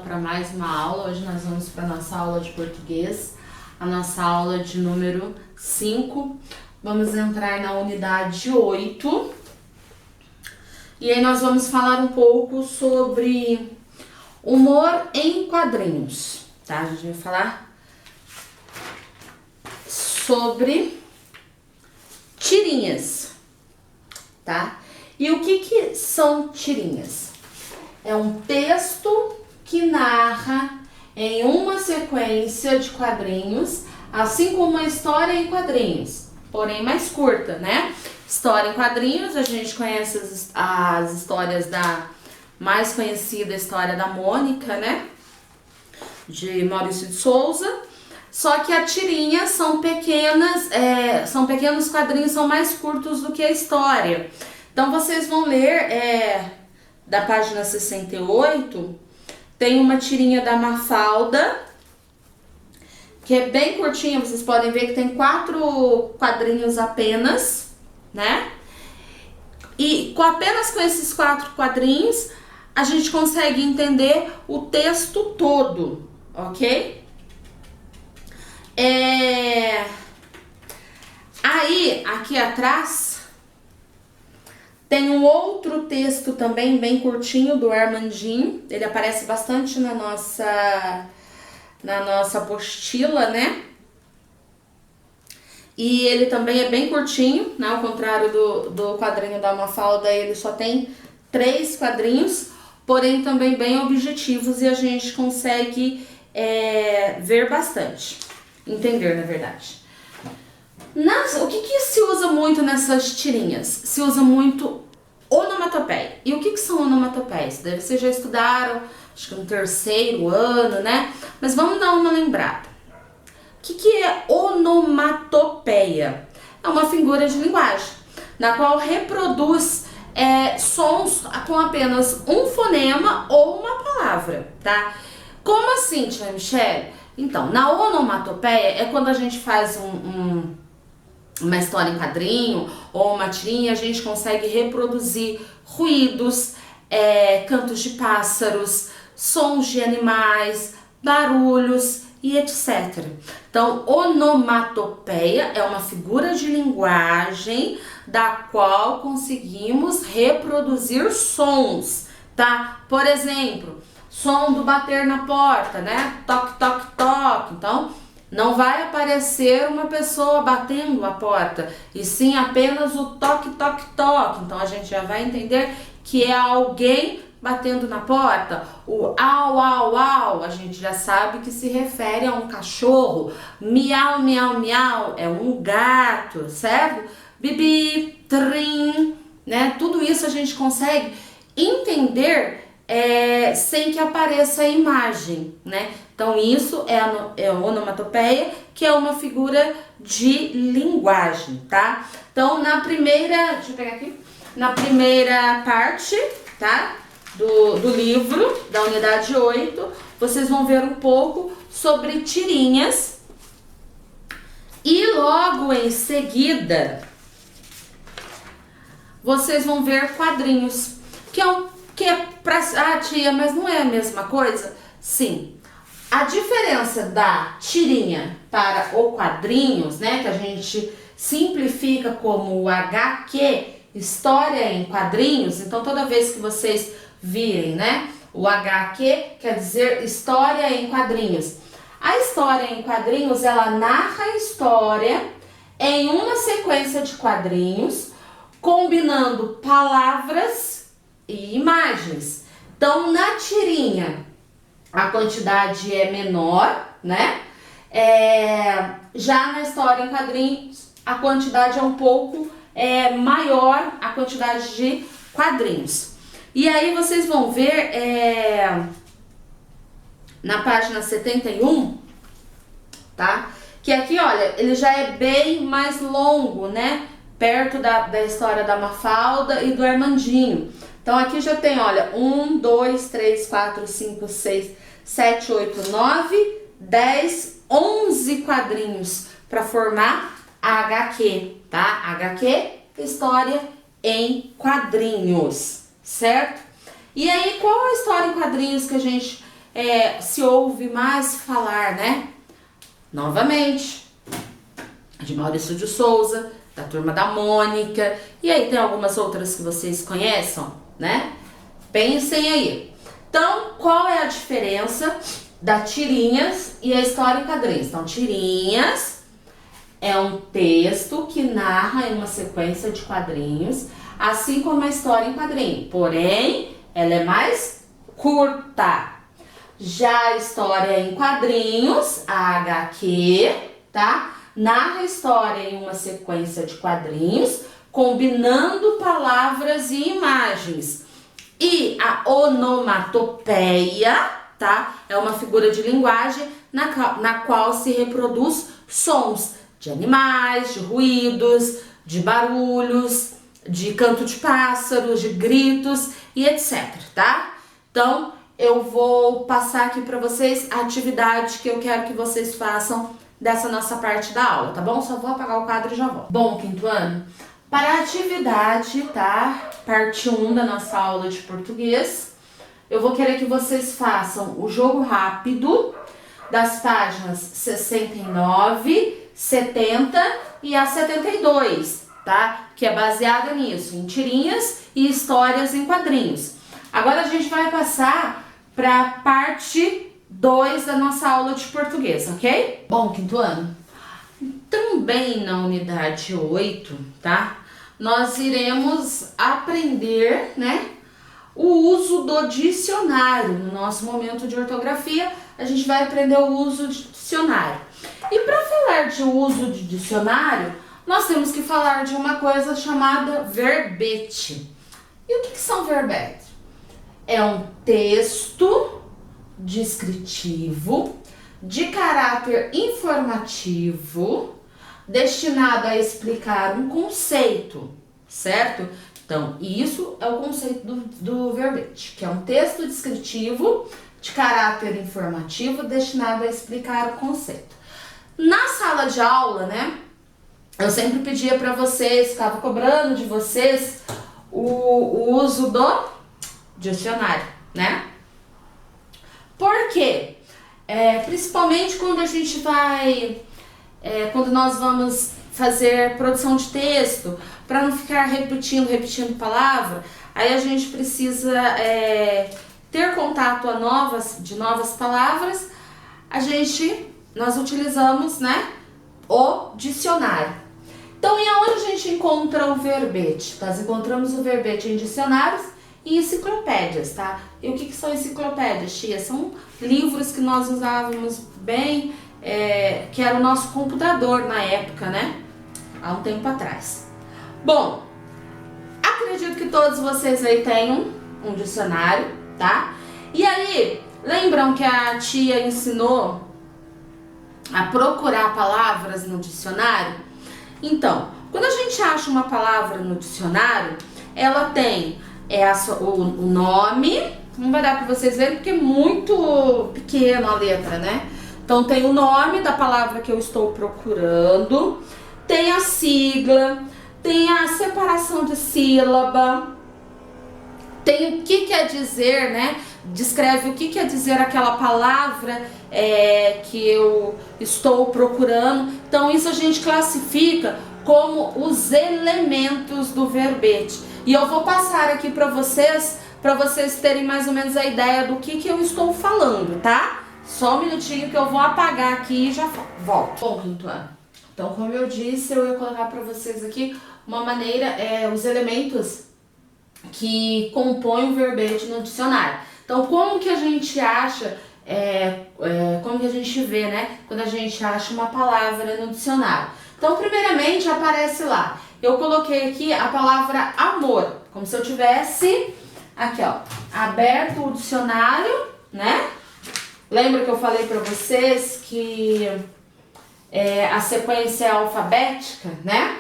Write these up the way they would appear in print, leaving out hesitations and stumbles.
para mais uma aula. Hoje nós vamos para a nossa aula de português, a nossa aula de número 5. Vamos entrar na unidade 8. E aí nós vamos falar um pouco sobre humor em quadrinhos, tá? A gente vai falar sobre tirinhas, tá? E o que são tirinhas? É um texto que narra em uma sequência de quadrinhos, assim como uma história em quadrinhos, porém mais curta, né? História em quadrinhos, a gente conhece as histórias da mais conhecida história da Mônica, né? De Maurício de Souza. Só que a tirinha são pequenas, são pequenos quadrinhos, são mais curtos do que a história. Então vocês vão ler da página 68, tem uma tirinha da Mafalda, que é bem curtinha, vocês podem ver que tem 4 quadrinhos apenas, né? E apenas com esses 4 quadrinhos, a gente consegue entender o texto todo, ok? Aí, aqui atrás, tem um outro texto também bem curtinho do Armandinho. Ele aparece bastante na nossa apostila, né? E ele também é bem curtinho, né? Ao contrário do quadrinho da Mafalda, ele só tem 3 quadrinhos, porém também bem objetivos e a gente consegue ver bastante, entender, na verdade. O que se usa muito nessas tirinhas? Se usa muito onomatopeia. E o que são onomatopeias? Vocês já estudaram, acho que no 3º ano, né? Mas vamos dar uma lembrada. O que é onomatopeia? É uma figura de linguagem, na qual reproduz sons com apenas um fonema ou uma palavra, tá? Como assim, tia Michele? Então, na onomatopeia é quando a gente faz uma história em quadrinho ou uma tirinha, a gente consegue reproduzir ruídos, cantos de pássaros, sons de animais, barulhos e etc. Então, onomatopeia é uma figura de linguagem da qual conseguimos reproduzir sons, tá? Por exemplo, som do bater na porta, né? Toque, toque, toque. Então, não vai aparecer uma pessoa batendo a porta, e sim apenas o toque, toque, toque. Então a gente já vai entender que é alguém batendo na porta. O au, au, au, a gente já sabe que se refere a um cachorro. Miau, miau, miau, é um gato, certo? Bibi, trim, né? Tudo isso a gente consegue entender sem que apareça a imagem, né? Então isso é a onomatopeia, que é uma figura de linguagem, tá? Então na primeira, deixa eu pegar aqui, na primeira parte, tá? Do livro, da unidade 8, vocês vão ver um pouco sobre tirinhas e logo em seguida vocês vão ver quadrinhos, que é pra... Ah, tia, mas não é a mesma coisa? Sim. A diferença da tirinha para o quadrinhos, né, que a gente simplifica como o HQ, história em quadrinhos. Então, toda vez que vocês virem, né, o HQ quer dizer história em quadrinhos. A história em quadrinhos, ela narra a história em uma sequência de quadrinhos, combinando palavras e imagens. Então, na tirinha, a quantidade é menor, né? Já na história em quadrinhos, a quantidade é um pouco maior, a quantidade de quadrinhos. E aí vocês vão ver na página 71, tá? Que aqui, olha, ele já é bem mais longo, né? Perto da história da Mafalda e do Armandinho. Então aqui já tem, olha, 1, 2, 3, 4, 5, 6, 7, 8, 9, 10, 11 quadrinhos para formar a HQ, tá? HQ, história em quadrinhos, certo? E aí, qual a história em quadrinhos que a gente se ouve mais falar, né? Novamente, de Maurício de Souza, da Turma da Mônica, e aí tem algumas outras que vocês conheçam, né? Pensem aí. Então, qual é a diferença da tirinhas e a história em quadrinhos? Então, tirinhas é um texto que narra em uma sequência de quadrinhos, assim como a história em quadrinho, porém, ela é mais curta. Já a história em quadrinhos, a HQ, tá? Narra a história em uma sequência de quadrinhos, combinando palavras e imagens. E a onomatopeia, tá? É uma figura de linguagem na qual se reproduz sons de animais, de ruídos, de barulhos, de canto de pássaros, de gritos e etc, tá? Então, eu vou passar aqui para vocês a atividade que eu quero que vocês façam dessa nossa parte da aula, tá bom? Só vou apagar o quadro e já volto. Bom, quinto ano, para a atividade, tá? Parte 1 da nossa aula de português, eu vou querer que vocês façam o jogo rápido das páginas 69, 70 e a 72, tá? Que é baseada nisso, em tirinhas e histórias em quadrinhos. Agora a gente vai passar para a parte 2 da nossa aula de português, ok? Bom, quinto ano, também na unidade 8, tá? Nós iremos aprender, né, o uso do dicionário. No nosso momento de ortografia, a gente vai aprender o uso de dicionário. E para falar de uso de dicionário, nós temos que falar de uma coisa chamada verbete. E o que são verbetes? É um texto descritivo de caráter informativo destinado a explicar um conceito, certo? Então, isso é o conceito do verbete, que é um texto descritivo de caráter informativo destinado a explicar o conceito. Na sala de aula, né, eu sempre pedia para vocês, ficava cobrando de vocês o uso do dicionário, né? Por quê? Principalmente quando a gente vai, quando nós vamos fazer produção de texto, para não ficar repetindo palavra, aí a gente precisa ter contato de novas palavras, nós utilizamos, né, o dicionário. Então, e aonde a gente encontra o verbete? Nós encontramos o verbete em dicionários e enciclopédias, tá? E o que são enciclopédias, tia? São livros que nós usávamos bem, que era o nosso computador na época, né? Há um tempo atrás. Bom, acredito que todos vocês aí tenham um dicionário, tá? E aí, lembram que a tia ensinou a procurar palavras no dicionário? Então, quando a gente acha uma palavra no dicionário, ela tem o nome, não vai dar para vocês verem porque é muito pequena a letra, né? Então tem o nome da palavra que eu estou procurando, tem a sigla, tem a separação de sílaba, tem o que quer dizer, né? Descreve o que quer dizer aquela palavra que eu estou procurando. Então isso a gente classifica como os elementos do verbete. E eu vou passar aqui para vocês terem mais ou menos a ideia do que eu estou falando, tá? Só um minutinho que eu vou apagar aqui e já volto. Bom, quinto ano. Então, como eu disse, eu ia colocar para vocês aqui uma maneira, os elementos que compõem o verbete no dicionário. Então, como que a gente acha, como que a gente vê, né, quando a gente acha uma palavra no dicionário? Então, primeiramente, aparece lá. Eu coloquei aqui a palavra amor, como se eu tivesse aqui, ó, aberto o dicionário, né? Lembra que eu falei para vocês que a sequência é alfabética, né?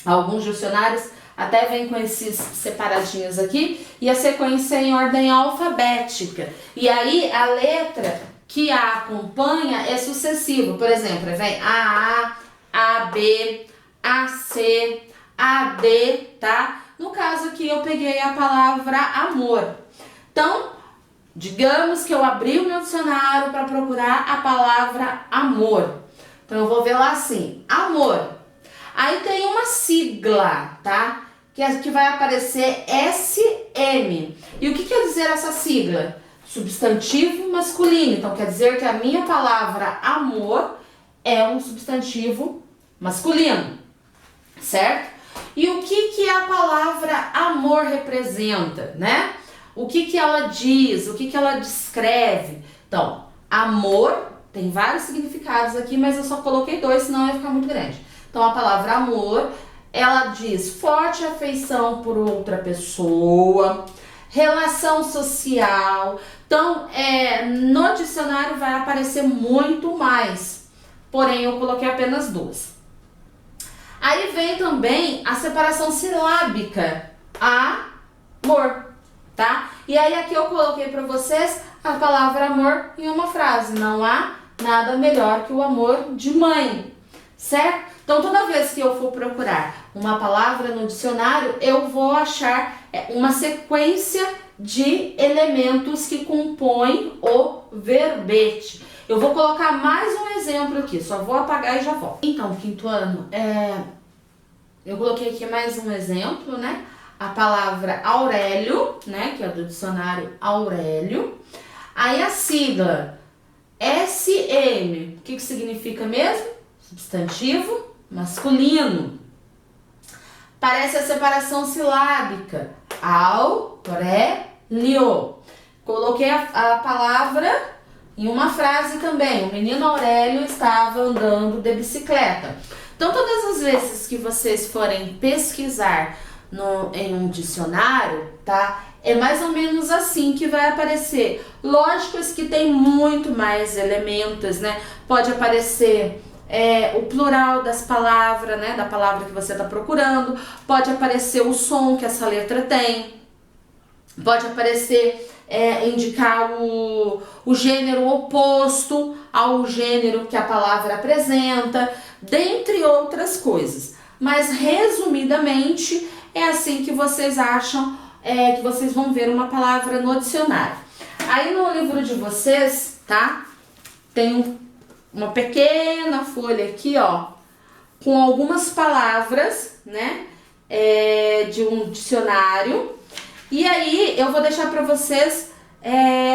Alguns dicionários até vem com esses separadinhos aqui, e a sequência é em ordem alfabética. E aí a letra que a acompanha é sucessiva. Por exemplo, vem A, AB, AC, AD, tá? No caso aqui eu peguei a palavra amor. Então, Digamos que eu abri o meu dicionário para procurar a palavra amor. Então eu vou ver lá assim, amor. Aí tem uma sigla, tá? Que vai aparecer SM. E o que quer dizer essa sigla? Substantivo masculino. Então quer dizer que a minha palavra amor é um substantivo masculino, certo? E o que a palavra amor representa, né? O que ela diz, o que ela descreve? Então, amor tem vários significados aqui, mas eu só coloquei 2, senão ia ficar muito grande. Então, a palavra amor, ela diz forte afeição por outra pessoa, relação social. Então, no dicionário vai aparecer muito mais, porém eu coloquei apenas 2. Aí vem também a separação silábica, amor, tá? E aí aqui eu coloquei para vocês a palavra amor em uma frase. Não há nada melhor que o amor de mãe, certo? Então toda vez que eu for procurar uma palavra no dicionário, eu vou achar uma sequência de elementos que compõem o verbete. Eu vou colocar mais um exemplo aqui, só vou apagar e já volto. Então, quinto ano, eu coloquei aqui mais um exemplo, né? A palavra Aurélio, né? Que é do dicionário Aurélio. Aí a sigla SM, o que significa mesmo? Substantivo masculino. Parece a separação silábica. Aurélio. Coloquei a palavra em uma frase também. O menino Aurélio estava andando de bicicleta. Então, todas as vezes que vocês forem pesquisar em um dicionário, tá? É mais ou menos assim que vai aparecer. Lógico que tem muito mais elementos, né? Pode aparecer o plural das palavras, né? Da palavra que você está procurando. Pode aparecer o som que essa letra tem. Pode aparecer indicar o gênero oposto ao gênero que a palavra apresenta, dentre outras coisas. Mas, resumidamente, é assim que vocês acham que vocês vão ver uma palavra no dicionário. Aí no livro de vocês, tá? Tem uma pequena folha aqui, ó, com algumas palavras, né? De um dicionário. E aí eu vou deixar para vocês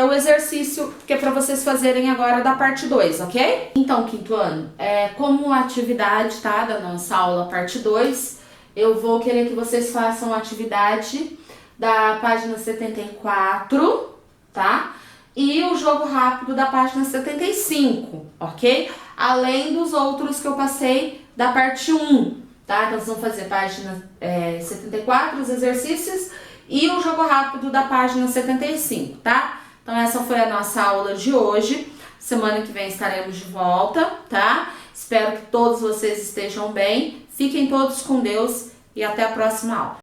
o exercício que é para vocês fazerem agora da parte 2, ok? Então, quinto ano, como atividade, tá, da nossa aula parte 2, eu vou querer que vocês façam a atividade da página 74, tá? E o jogo rápido da página 75, ok? Além dos outros que eu passei da parte 1, tá? Então, vocês vão fazer página 74, os exercícios, e o jogo rápido da página 75, tá? Então essa foi a nossa aula de hoje. Semana que vem estaremos de volta, tá? Espero que todos vocês estejam bem. Fiquem todos com Deus e até a próxima aula.